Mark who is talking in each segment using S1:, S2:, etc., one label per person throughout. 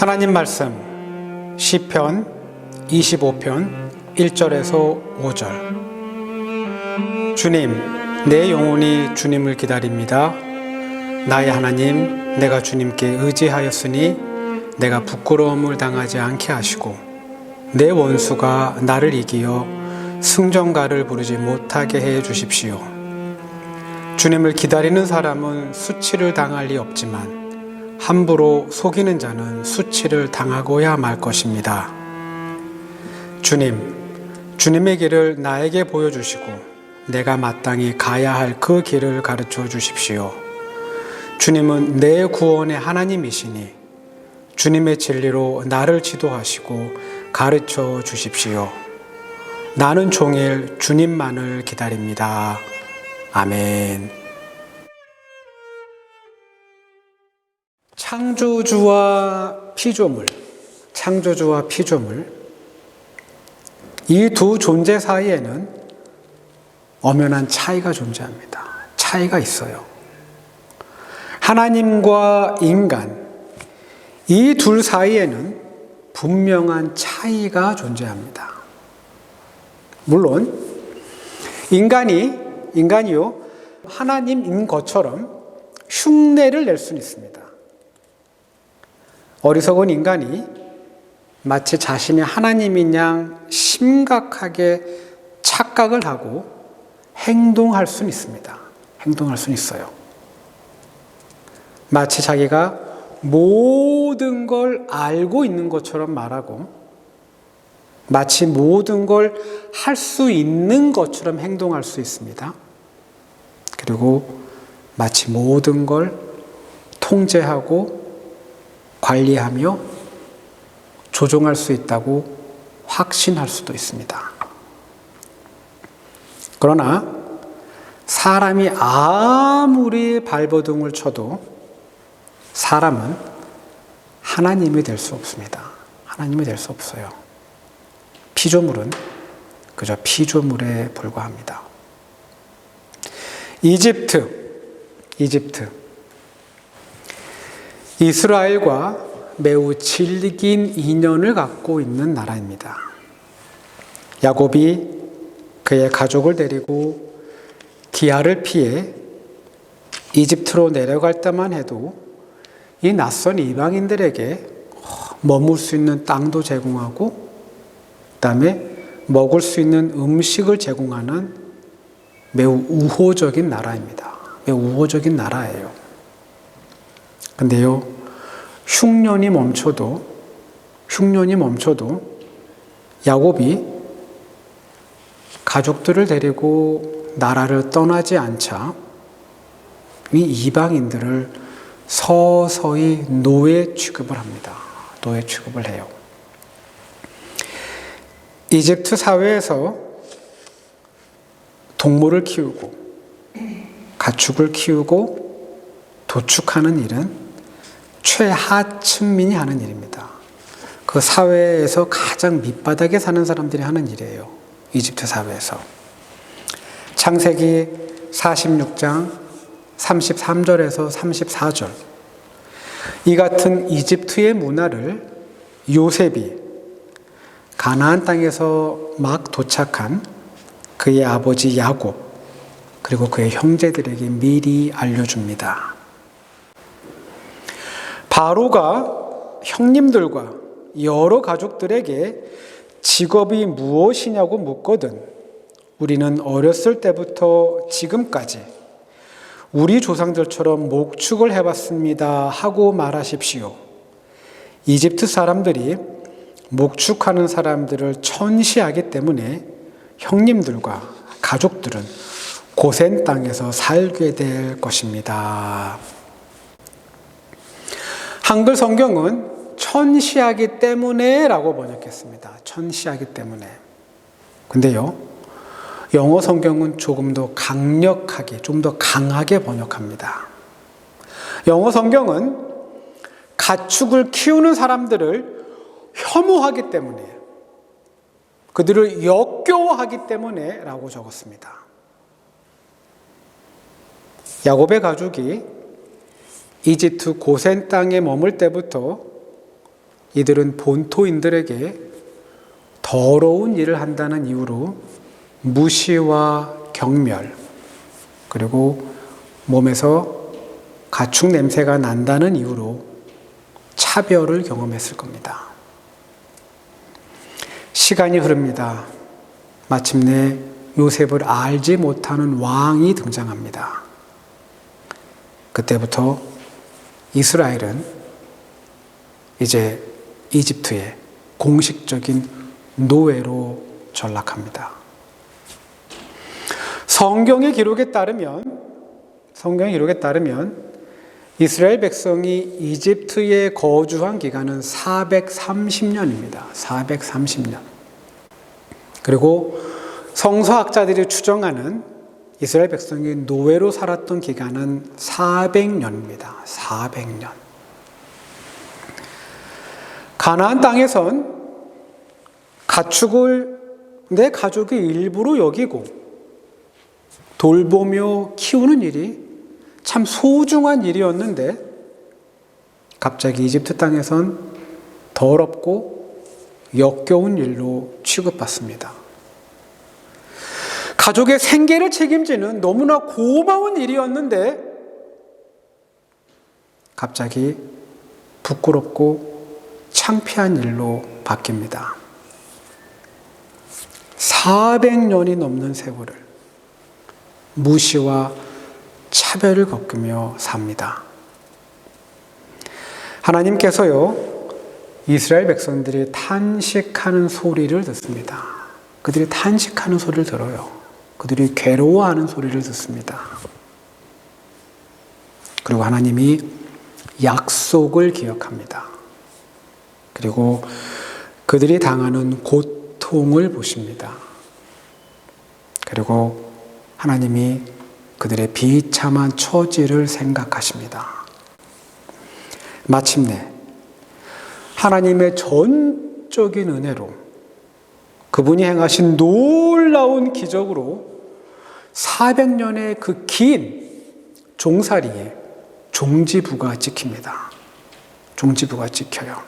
S1: 하나님 말씀 시편 25편 1절에서 5절. 주님, 내 영혼이 주님을 기다립니다. 나의 하나님, 내가 주님께 의지하였으니 내가 부끄러움을 당하지 않게 하시고 내 원수가 나를 이기어 승전가를 부르지 못하게 해 주십시오. 주님을 기다리는 사람은 수치를 당할 리 없지만 함부로 속이는 자는 수치를 당하고야 말 것입니다. 주님, 주님의 길을 나에게 보여주시고 내가 마땅히 가야 할 그 길을 가르쳐 주십시오. 주님은 내 구원의 하나님이시니 주님의 진리로 나를 지도하시고 가르쳐 주십시오. 나는 종일 주님만을 기다립니다. 아멘. 창조주와 피조물, 이 두 존재 사이에는 엄연한 차이가 존재합니다. 차이가 있어요. 하나님과 인간, 이 둘 사이에는 분명한 차이가 존재합니다. 물론 인간이요 하나님인 것처럼 흉내를 낼 수는 있습니다. 어리석은 인간이 마치 자신이 하나님인 양 심각하게 착각을 하고 행동할 수는 있습니다. 행동할 수는 있어요. 마치 자기가 모든 걸 알고 있는 것처럼 말하고 마치 모든 걸 할 수 있는 것처럼 행동할 수 있습니다. 그리고 마치 모든 걸 통제하고 관리하며 조종할 수 있다고 확신할 수도 있습니다. 그러나 사람이 아무리 발버둥을 쳐도 사람은 하나님이 될 수 없습니다. 하나님이 될 수 없어요. 피조물은 그저 피조물에 불과합니다. 이집트. 이스라엘과 매우 질긴 인연을 갖고 있는 나라입니다. 야곱이 그의 가족을 데리고 기아를 피해 이집트로 내려갈 때만 해도 이 낯선 이방인들에게 머물 수 있는 땅도 제공하고 그다음에 먹을 수 있는 음식을 제공하는 매우 우호적인 나라입니다. 매우 우호적인 나라예요. 근데요, 흉년이 멈춰도 야곱이 가족들을 데리고 나라를 떠나지 않자 이 이방인들을 서서히 노예 취급을 합니다. 노예 취급을 해요. 이집트 사회에서 동물을 키우고 가축을 키우고 도축하는 일은 최하층민이 하는 일입니다. 그 사회에서 가장 밑바닥에 사는 사람들이 하는 일이에요. 이집트 사회에서. 창세기 46장 33절에서 34절. 이 같은 이집트의 문화를 요셉이 가나안 땅에서 막 도착한 그의 아버지 야곱 그리고 그의 형제들에게 미리 알려줍니다. 바로가 형님들과 여러 가족들에게 직업이 무엇이냐고 묻거든 우리는 어렸을 때부터 지금까지 우리 조상들처럼 목축을 해봤습니다 하고 말하십시오. 이집트 사람들이 목축하는 사람들을 천시하기 때문에 형님들과 가족들은 고센 땅에서 살게 될 것입니다. 한글 성경은 천시하기 때문에 라고 번역했습니다. 천시하기 때문에. 근데요, 영어 성경은 조금 더 강력하게, 좀 더 강하게 번역합니다. 영어 성경은 가축을 키우는 사람들을 혐오하기 때문에, 그들을 역겨워하기 때문에 라고 적었습니다. 야곱의 가족이 이집트 고센 땅에 머물 때부터 이들은 본토인들에게 더러운 일을 한다는 이유로 무시와 경멸, 그리고 몸에서 가축 냄새가 난다는 이유로 차별을 경험했을 겁니다. 시간이 흐릅니다. 마침내 요셉을 알지 못하는 왕이 등장합니다. 그때부터 이스라엘은 이제 이집트의 공식적인 노예로 전락합니다. 성경의 기록에 따르면 이스라엘 백성이 이집트에 거주한 기간은 430년입니다. 430년. 그리고 성서학자들이 추정하는 이스라엘 백성이 노예로 살았던 기간은 400년입니다. 400년. 가나안 땅에선 가축을 내 가족의 일부로 여기고 돌보며 키우는 일이 참 소중한 일이었는데 갑자기 이집트 땅에선 더럽고 역겨운 일로 취급받습니다. 가족의 생계를 책임지는 너무나 고마운 일이었는데 갑자기 부끄럽고 창피한 일로 바뀝니다. 400년이 넘는 세월을 무시와 차별을 겪으며 삽니다. 하나님께서요, 이스라엘 백성들이 탄식하는 소리를 듣습니다. 그들이 탄식하는 소리를 들어요. 그들이 괴로워하는 소리를 듣습니다. 그리고 하나님이 약속을 기억합니다. 그리고 그들이 당하는 고통을 보십니다. 그리고 하나님이 그들의 비참한 처지를 생각하십니다. 마침내 하나님의 전적인 은혜로 그분이 행하신 놀라운 기적으로 400년의 그 긴 종살이에 종지부가 찍힙니다. 종지부가 찍혀요.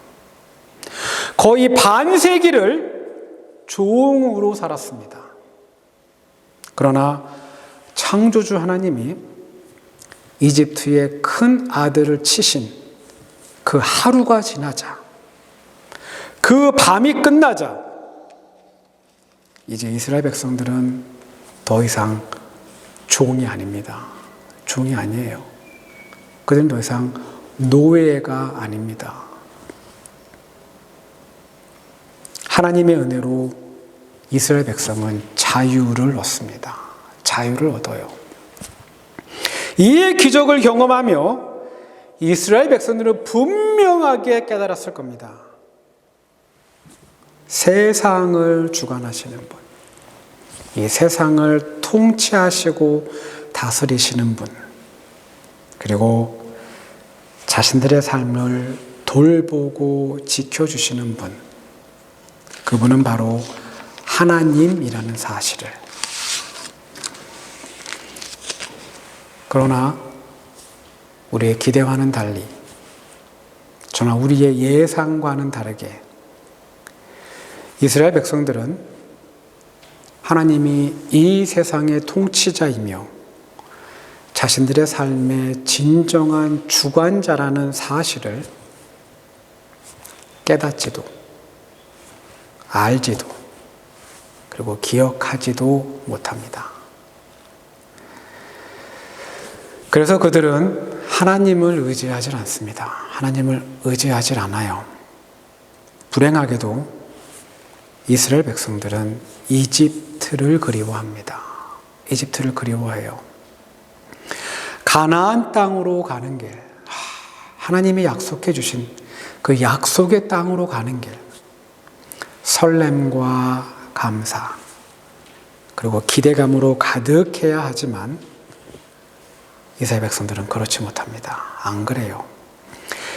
S1: 거의 반세기를 종으로 살았습니다. 그러나 창조주 하나님이 이집트의 큰 아들을 치신 그 하루가 지나자, 그 밤이 끝나자 이제 이스라엘 백성들은 더 이상 종이 아닙니다. 종이 아니에요. 그들은 더 이상 노예가 아닙니다. 하나님의 은혜로 이스라엘 백성은 자유를 얻습니다. 자유를 얻어요. 이 기적을 경험하며 이스라엘 백성들은 분명하게 깨달았을 겁니다. 세상을 주관하시는 분, 이 세상을 통치하시고 다스리시는 분, 그리고 자신들의 삶을 돌보고 지켜주시는 분, 그분은 바로 하나님이라는 사실을. 그러나 우리의 기대와는 달리, 저나 우리의 예상과는 다르게 이스라엘 백성들은 하나님이 이 세상의 통치자이며 자신들의 삶의 진정한 주관자라는 사실을 깨닫지도 알지도 그리고 기억하지도 못합니다. 그래서 그들은 하나님을 의지하지 않습니다. 하나님을 의지하지 않아요. 불행하게도 이스라엘 백성들은 이집트를 그리워합니다. 이집트를 그리워해요. 가나안 땅으로 가는 길, 하나님이 약속해 주신 그 약속의 땅으로 가는 길, 설렘과 감사, 그리고 기대감으로 가득해야 하지만 이스라엘 백성들은 그렇지 못합니다. 안 그래요.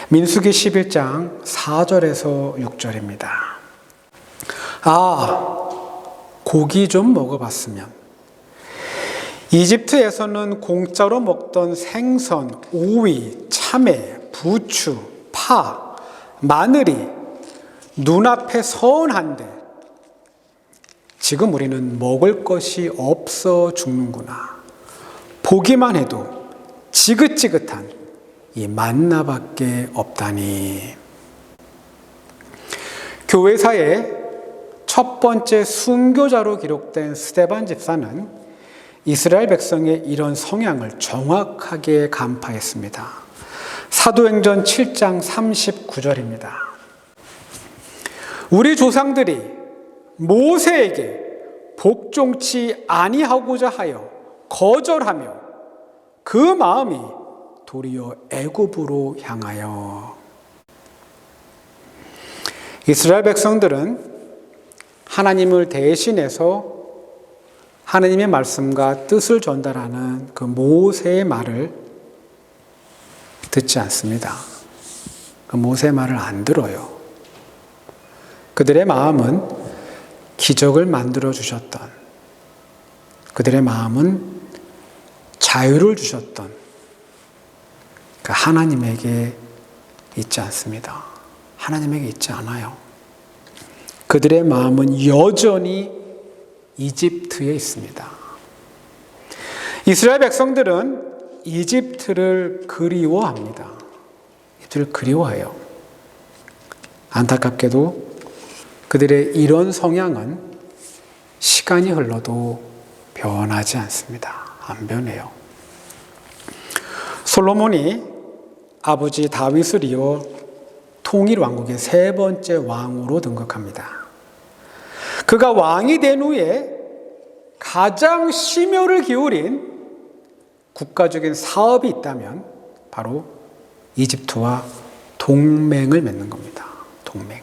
S1: 민수기 11장 4절에서 6절입니다. 고기 좀 먹어봤으면. 이집트에서는 공짜로 먹던 생선, 오이, 참외, 부추, 파, 마늘이 눈앞에 선한데 지금 우리는 먹을 것이 없어 죽는구나. 보기만 해도 지긋지긋한 이 만나밖에 없다니. 교회사의 첫 번째 순교자로 기록된 스데반 집사는 이스라엘 백성의 이런 성향을 정확하게 간파했습니다. 사도행전 7장 39절입니다. 우리 조상들이 모세에게 복종치 아니하고자 하여 거절하며 그 마음이 도리어 애굽으로 향하여. 이스라엘 백성들은 하나님을 대신해서 하나님의 말씀과 뜻을 전달하는 그 모세의 말을 듣지 않습니다. 그 모세의 말을 안 들어요. 그들의 마음은 기적을 만들어 주셨던, 그들의 마음은 자유를 주셨던 그 하나님에게 있지 않습니다. 하나님에게 있지 않아요. 그들의 마음은 여전히 이집트에 있습니다. 이스라엘 백성들은 이집트를 그리워합니다. 이집트를 그리워해요. 안타깝게도 그들의 이런 성향은 시간이 흘러도 변하지 않습니다. 안 변해요. 솔로몬이 아버지 다윗을 이어 통일 왕국의 세 번째 왕으로 등극합니다. 그가 왕이 된 후에 가장 심혈을 기울인 국가적인 사업이 있다면 바로 이집트와 동맹을 맺는 겁니다. 동맹.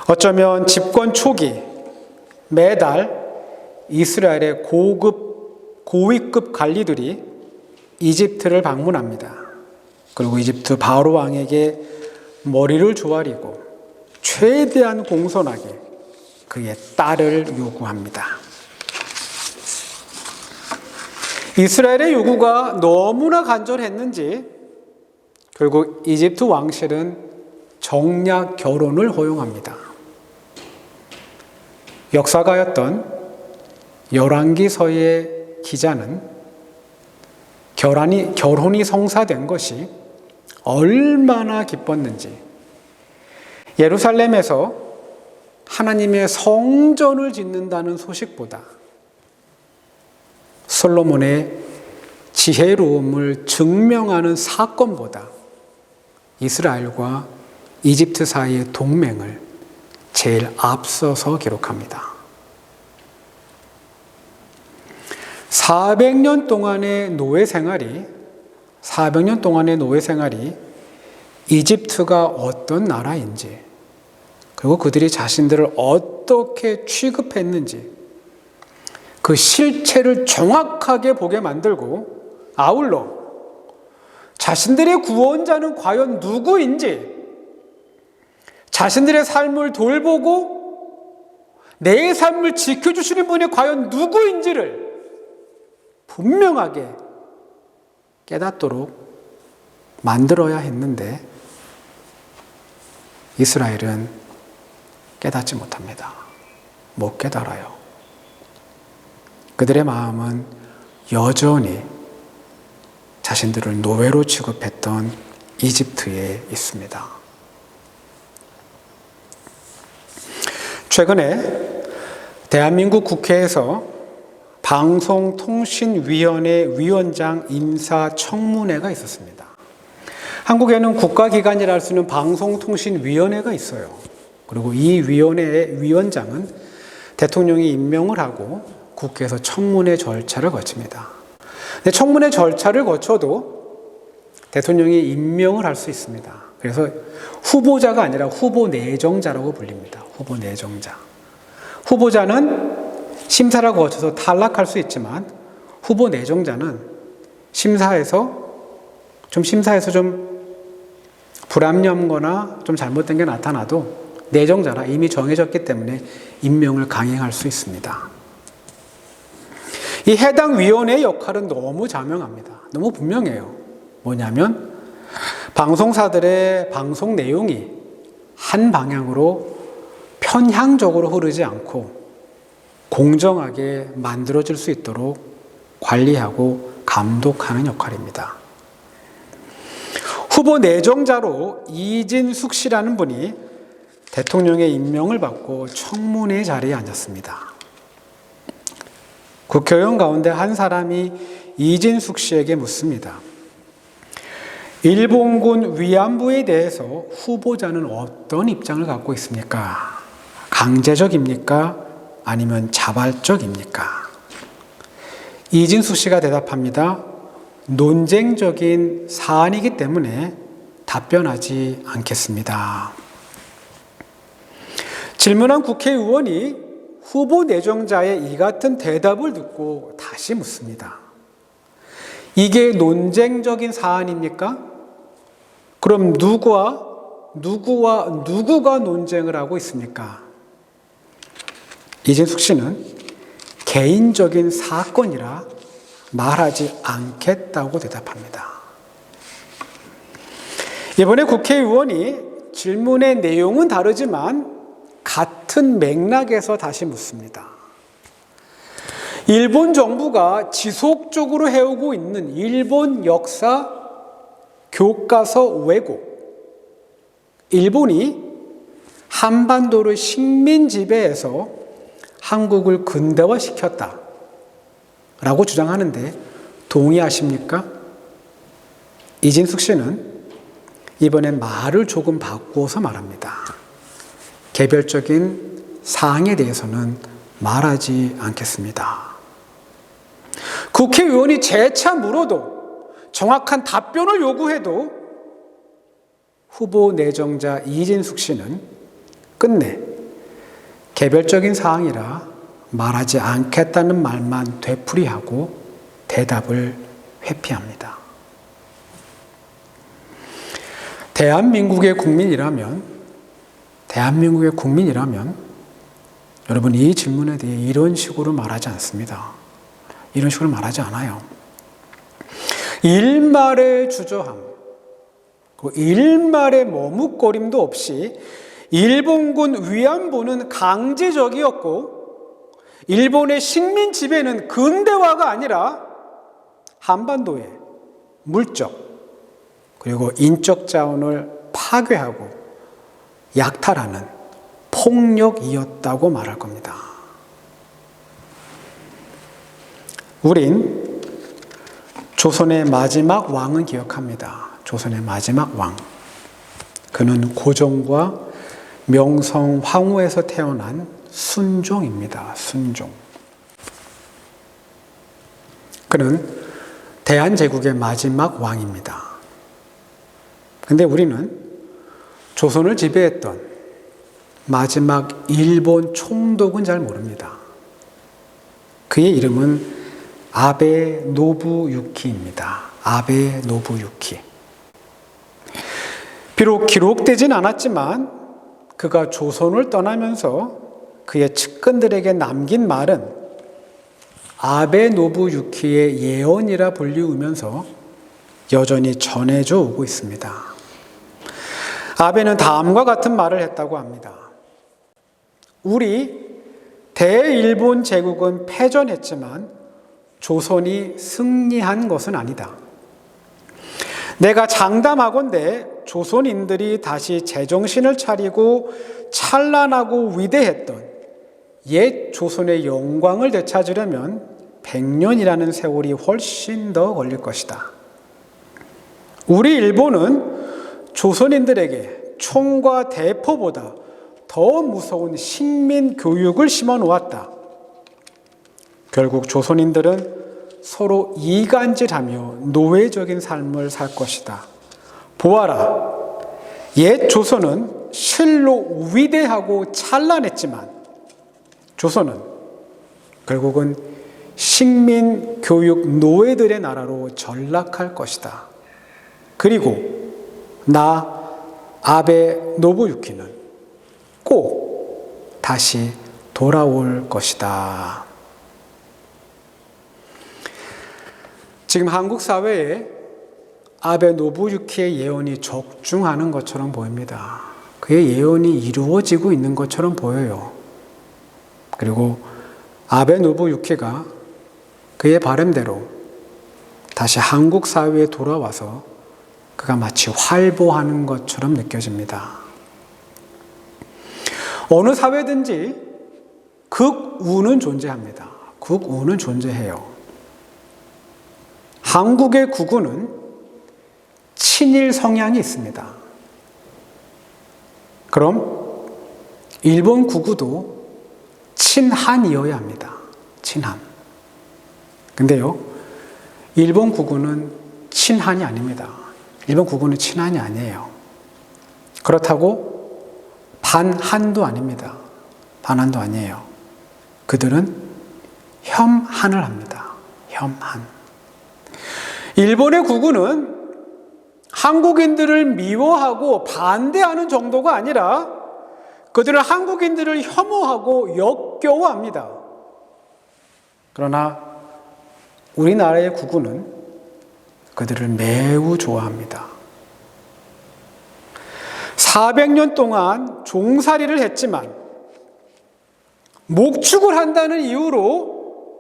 S1: 어쩌면 집권 초기 매달 이스라엘의 고위급 관리들이 이집트를 방문합니다. 그리고 이집트 바로 왕에게 머리를 조아리고 최대한 공손하게 그의 딸을 요구합니다. 이스라엘의 요구가 너무나 간절했는지 결국 이집트 왕실은 정략 결혼을 허용합니다. 역사가였던 열왕기서의 기자는 결혼이 성사된 것이 얼마나 기뻤는지, 예루살렘에서 하나님의 성전을 짓는다는 소식보다 솔로몬의 지혜로움을 증명하는 사건보다 이스라엘과 이집트 사이의 동맹을 제일 앞서서 기록합니다. 400년 동안의 노예 생활이 이집트가 어떤 나라인지, 그리고 그들이 자신들을 어떻게 취급했는지 그 실체를 정확하게 보게 만들고, 아울러 자신들의 구원자는 과연 누구인지, 자신들의 삶을 돌보고 내 삶을 지켜주시는 분이 과연 누구인지를 분명하게 깨닫도록 만들어야 했는데 이스라엘은 깨닫지 못합니다. 못 깨달아요. 그들의 마음은 여전히 자신들을 노예로 취급했던 이집트에 있습니다. 최근에 대한민국 국회에서 방송통신위원회 위원장 인사청문회가 있었습니다. 한국에는 국가기관이라 할 수 있는 방송통신위원회가 있어요. 그리고 이 위원회의 위원장은 대통령이 임명을 하고 국회에서 청문회 절차를 거칩니다. 근데 청문회 절차를 거쳐도 대통령이 임명을 할 수 있습니다. 그래서 후보자가 아니라 후보 내정자라고 불립니다. 후보 내정자. 후보자는 심사를 거쳐서 탈락할 수 있지만 후보 내정자는 심사에서 좀 불합리하거나 좀 잘못된 게 나타나도 내정자라 이미 정해졌기 때문에 임명을 강행할 수 있습니다. 이 해당 위원회의 역할은 너무 자명합니다. 너무 분명해요. 뭐냐면 방송사들의 방송 내용이 한 방향으로 편향적으로 흐르지 않고 공정하게 만들어질 수 있도록 관리하고 감독하는 역할입니다. 후보 내정자로 이진숙 씨라는 분이 대통령의 임명을 받고 청문회 자리에 앉았습니다. 국회의원 가운데 한 사람이 이진숙 씨에게 묻습니다. 일본군 위안부에 대해서 후보자는 어떤 입장을 갖고 있습니까? 강제적입니까? 아니면 자발적입니까? 이진숙 씨가 대답합니다. 논쟁적인 사안이기 때문에 답변하지 않겠습니다. 질문한 국회의원이 후보 내정자의 이 같은 대답을 듣고 다시 묻습니다. 이게 논쟁적인 사안입니까? 그럼 누구와 누구가 논쟁을 하고 있습니까? 이진숙 씨는 개인적인 사건이라 말하지 않겠다고 대답합니다. 이번에 국회의원이 질문의 내용은 다르지만 같은 맥락에서 다시 묻습니다. 일본 정부가 지속적으로 해오고 있는 일본 역사 교과서 왜곡, 일본이 한반도를 식민 지배해서 한국을 근대화시켰다 라고 주장하는데 동의하십니까? 이진숙 씨는 이번엔 말을 조금 바꾸어서 말합니다. 개별적인 사항에 대해서는 말하지 않겠습니다. 국회의원이 재차 물어도 정확한 답변을 요구해도 후보 내정자 이진숙 씨는 끝내 개별적인 사항이라 말하지 않겠다는 말만 되풀이하고 대답을 회피합니다. 대한민국의 국민이라면 여러분 이 질문에 대해 이런 식으로 말하지 않습니다. 이런 식으로 말하지 않아요. 일말의 주저함, 일말의 머뭇거림도 없이 일본군 위안부는 강제적이었고 일본의 식민 지배는 근대화가 아니라 한반도의 물적 그리고 인적 자원을 파괴하고 약탈하는 폭력이었다고 말할 겁니다. 우린 조선의 마지막 왕은 기억합니다. 조선의 마지막 왕. 그는 고종과 명성 황후에서 태어난 순종입니다. 순종. 그는 대한제국의 마지막 왕입니다. 근데 우리는 조선을 지배했던 마지막 일본 총독은 잘 모릅니다. 그의 이름은 아베 노부유키입니다. 아베 노부유키. 비록 기록되진 않았지만 그가 조선을 떠나면서 그의 측근들에게 남긴 말은 아베 노부유키의 예언이라 불리우면서 여전히 전해져 오고 있습니다. 아베는 다음과 같은 말을 했다고 합니다. 우리 대일본 제국은 패전했지만 조선이 승리한 것은 아니다. 내가 장담하건대 조선인들이 다시 제정신을 차리고 찬란하고 위대했던 옛 조선의 영광을 되찾으려면 100년이라는 세월이 훨씬 더 걸릴 것이다. 우리 일본은 조선인들에게 총과 대포보다 더 무서운 식민 교육을 심어 놓았다. 결국 조선인들은 서로 이간질하며 노예적인 삶을 살 것이다. 보아라, 옛 조선은 실로 위대하고 찬란했지만 조선은 결국은 식민 교육 노예들의 나라로 전락할 것이다. 그리고 나 아베 노부유키는 꼭 다시 돌아올 것이다. 지금 한국 사회에 아베 노부유키의 예언이 적중하는 것처럼 보입니다. 그의 예언이 이루어지고 있는 것처럼 보여요. 그리고 아베누부 유키가 그의 바람대로 다시 한국 사회에 돌아와서 그가 마치 활보하는 것처럼 느껴집니다. 어느 사회든지 극우는 존재합니다. 극우는 존재해요. 한국의 극우는 친일 성향이 있습니다. 그럼 일본 극우도 친한이어야 합니다. 친한. 근데요, 일본 극우는 친한이 아닙니다. 일본 극우는 친한이 아니에요. 그렇다고 반한도 아닙니다. 반한도 아니에요. 그들은 혐한을 합니다. 혐한. 일본의 극우는 한국인들을 미워하고 반대하는 정도가 아니라 그들은 한국인들을 혐오하고 역겨워합니다. 그러나 우리나라의 극우는 그들을 매우 좋아합니다. 400년 동안 종살이를 했지만 목축을 한다는 이유로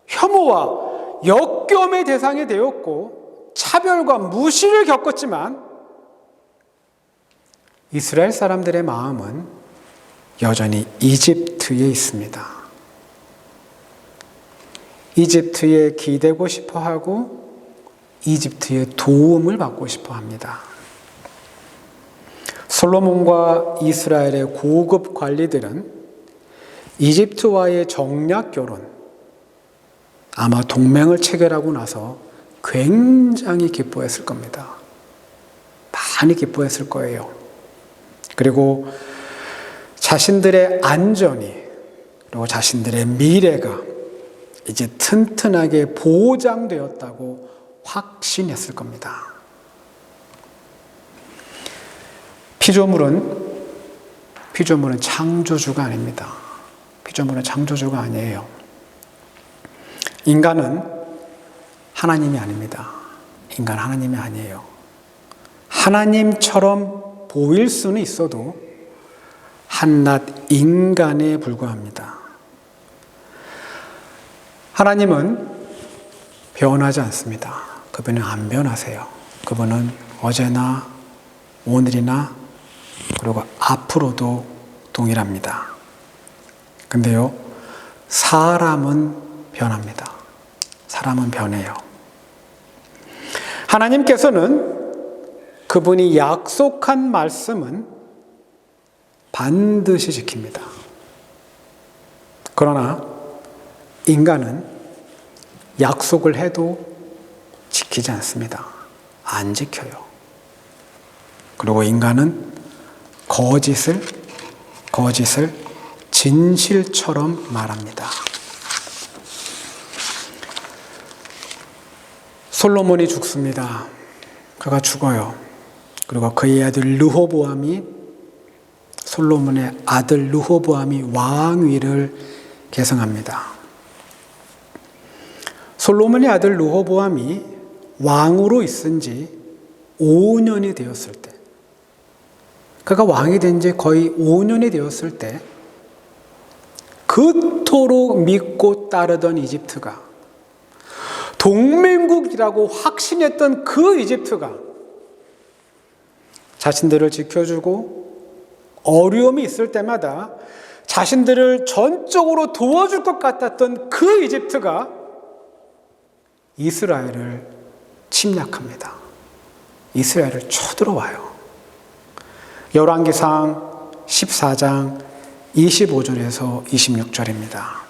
S1: 혐오와 역겨움의 대상이 되었고 차별과 무시를 겪었지만 이스라엘 사람들의 마음은 여전히 이집트에 있습니다. 이집트에 기대고 싶어하고 이집트의 도움을 받고 싶어합니다. 솔로몬과 이스라엘의 고급 관리들은 이집트와의 정략 결혼, 아마 동맹을 체결하고 나서 굉장히 기뻐했을 겁니다. 많이 기뻐했을 거예요. 그리고 자신들의 안전이, 그리고 자신들의 미래가 이제 튼튼하게 보장되었다고 확신했을 겁니다. 피조물은 창조주가 아닙니다. 피조물은 창조주가 아니에요. 인간은 하나님이 아닙니다. 인간 하나님이 아니에요. 하나님처럼 보일 수는 있어도 한낱 인간에 불과합니다. 하나님은 변하지 않습니다. 그분은 안 변하세요. 그분은 어제나 오늘이나 그리고 앞으로도 동일합니다. 근데요, 사람은 변합니다. 사람은 변해요. 하나님께서는 그분이 약속한 말씀은 반드시 지킵니다. 그러나 인간은 약속을 해도 지키지 않습니다. 안 지켜요. 그리고 인간은 거짓을 진실처럼 말합니다. 솔로몬이 죽습니다. 그가 죽어요. 그리고 그의 아들 솔로몬의 아들 르호보암이 왕위를 계승합니다. 솔로몬의 아들 르호보암이 왕으로 있은 지 5년이 되었을 때, 그가 왕이 된 지 거의 5년이 되었을 때 그토록 믿고 따르던 이집트가, 동맹국이라고 확신했던 그 이집트가 자신들을 지켜주고 어려움이 있을 때마다 자신들을 전적으로 도와줄 것 같았던 그 이집트가 이스라엘을 침략합니다. 이스라엘을 쳐들어와요. 열왕기상 14장 25절에서 26절입니다.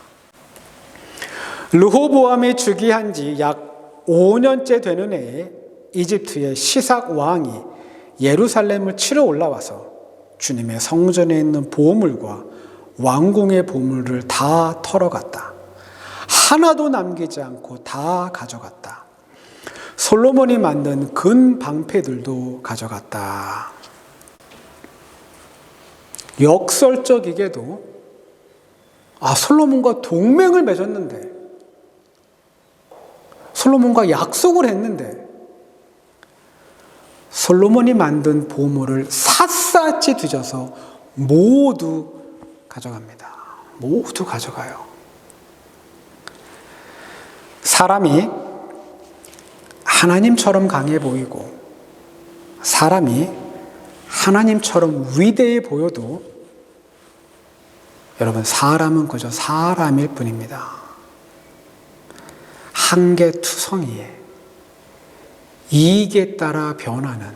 S1: 르호보암이 즉위한 지 약 5년째 되는 해에 이집트의 시삭 왕이 예루살렘을 치러 올라와서 주님의 성전에 있는 보물과 왕궁의 보물을 다 털어갔다. 하나도 남기지 않고 다 가져갔다. 솔로몬이 만든 금 방패들도 가져갔다. 역설적이게도 솔로몬과 동맹을 맺었는데, 솔로몬과 약속을 했는데 솔로몬이 만든 보물을 샀어요. 샅샅이 뒤져서 모두 가져갑니다. 모두 가져가요. 사람이 하나님처럼 강해 보이고 사람이 하나님처럼 위대해 보여도 여러분, 사람은 그저 사람일 뿐입니다. 한계투성이에 이익에 따라 변하는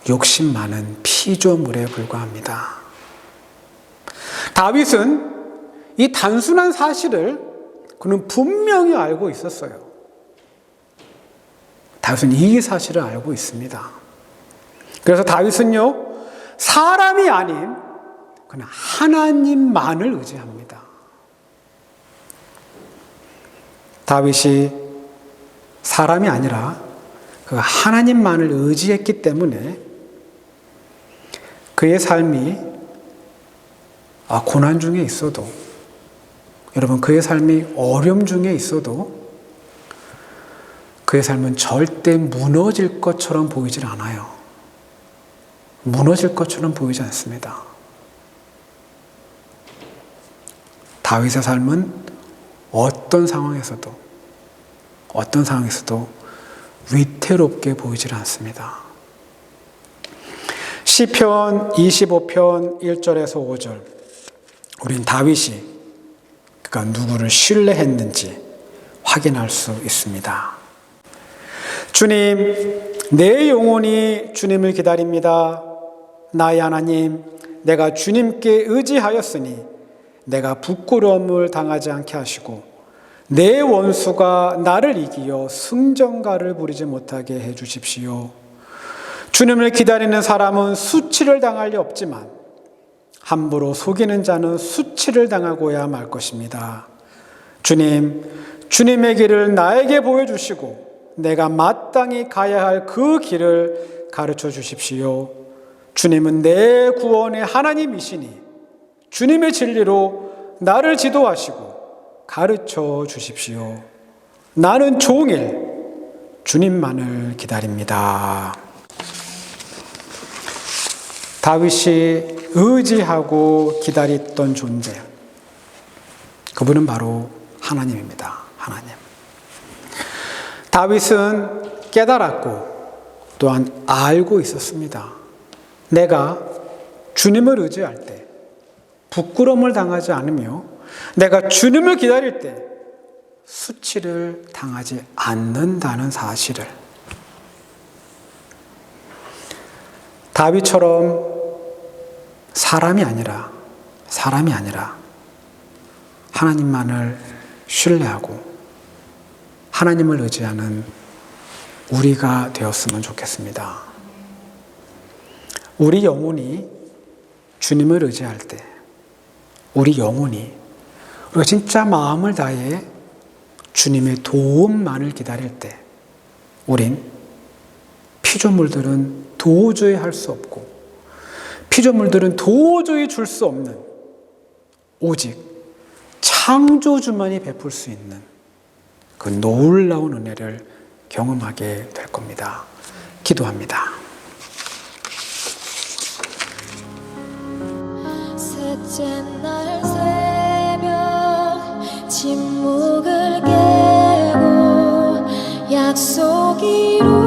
S1: 욕심 많은 피조물에 불과합니다. 다윗은 이 단순한 사실을 그는 분명히 알고 있었어요. 다윗은 이 사실을 알고 있습니다. 그래서 다윗은요, 사람이 아닌 그는 하나님만을 의지합니다. 다윗이 사람이 아니라 그 하나님만을 의지했기 때문에 그의 삶이 고난 중에 있어도, 여러분, 그의 삶이 어려움 중에 있어도 그의 삶은 절대 무너질 것처럼 보이질 않아요. 무너질 것처럼 보이지 않습니다. 다윗의 삶은 어떤 상황에서도 위태롭게 보이질 않습니다. 시편 25편 1절에서 5절, 우린 다윗이 그가 누구를 신뢰했는지 확인할 수 있습니다. 주님, 내 영혼이 주님을 기다립니다. 나의 하나님, 내가 주님께 의지하였으니 내가 부끄러움을 당하지 않게 하시고 내 원수가 나를 이기어 승전가를 부리지 못하게 해주십시오. 주님을 기다리는 사람은 수치를 당할 리 없지만 함부로 속이는 자는 수치를 당하고야 말 것입니다. 주님, 주님의 길을 나에게 보여주시고 내가 마땅히 가야 할 그 길을 가르쳐 주십시오. 주님은 내 구원의 하나님이시니 주님의 진리로 나를 지도하시고 가르쳐 주십시오. 나는 종일 주님만을 기다립니다. 다윗이 의지하고 기다렸던 존재, 그분은 바로 하나님입니다. 하나님. 다윗은 깨달았고 또한 알고 있었습니다. 내가 주님을 의지할 때 부끄러움을 당하지 않으며 내가 주님을 기다릴 때 수치를 당하지 않는다는 사실을, 다윗처럼 사람이 아니라 하나님만을 신뢰하고 하나님을 의지하는 우리가 되었으면 좋겠습니다. 우리 영혼이 주님을 의지할 때, 우리 영혼이 우리가 진짜 마음을 다해 주님의 도움만을 기다릴 때, 우린 피조물들은 도저히 할 수 없고 피조물들은 도저히 줄 수 없는 오직 창조주만이 베풀 수 있는 그 놀라운 은혜를 경험하게 될 겁니다. 기도합니다.
S2: 셋째 날 새벽 침묵을 깨고 약속 이루